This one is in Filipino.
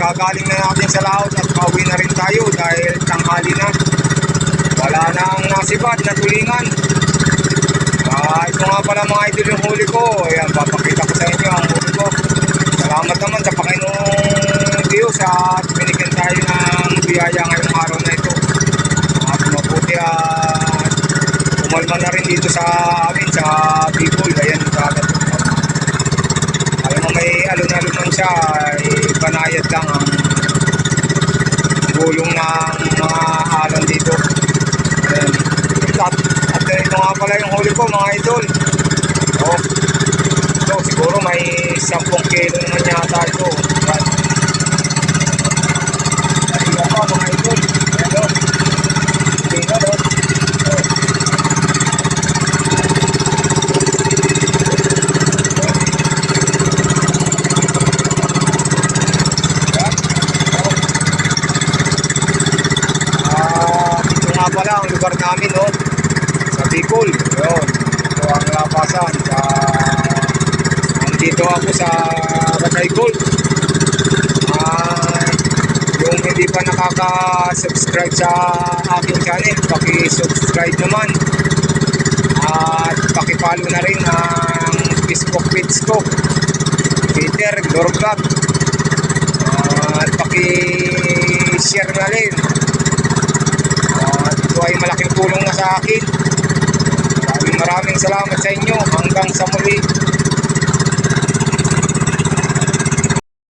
Kagagaling na natin sa laot at pauwi na rin tayo dahil tanghali na. Wala na ang nasibat na tulingan. Ito nga pala mga idol yung huli ko. Ayan, papakita ko sa inyo ang huli ko. Salamat naman sa Panginoong Diyos at binigyan tayo ng biyaya ngayong araw na ito. At mabuti at umalma na rin dito sa amin sa Bicol. Ayan, alam mo may alun-alunan siya, banayad lang ang gulong ng mga alon dito. Ayan. At ito nga pala yung huli ko mga idol. So siguro may 10 kilo naman yata ito. Ayun pa mga idol. Ayan o. Tingnan o. Ito nga pala ang lugar namin o. Sa Bicol. Ayun. Ito ang lapasan sa... Dito ako sa Ragay Gold. Yung hindi pa nakaka-subscribe sa aking channel, paki-subscribe naman. At paki-follow na rin ang Facebook page ko, Peter Dorvlog. At paki-share na rin. At ito ay malaking tulong na sa akin. Maraming salamat sa inyo. Hanggang sa muli.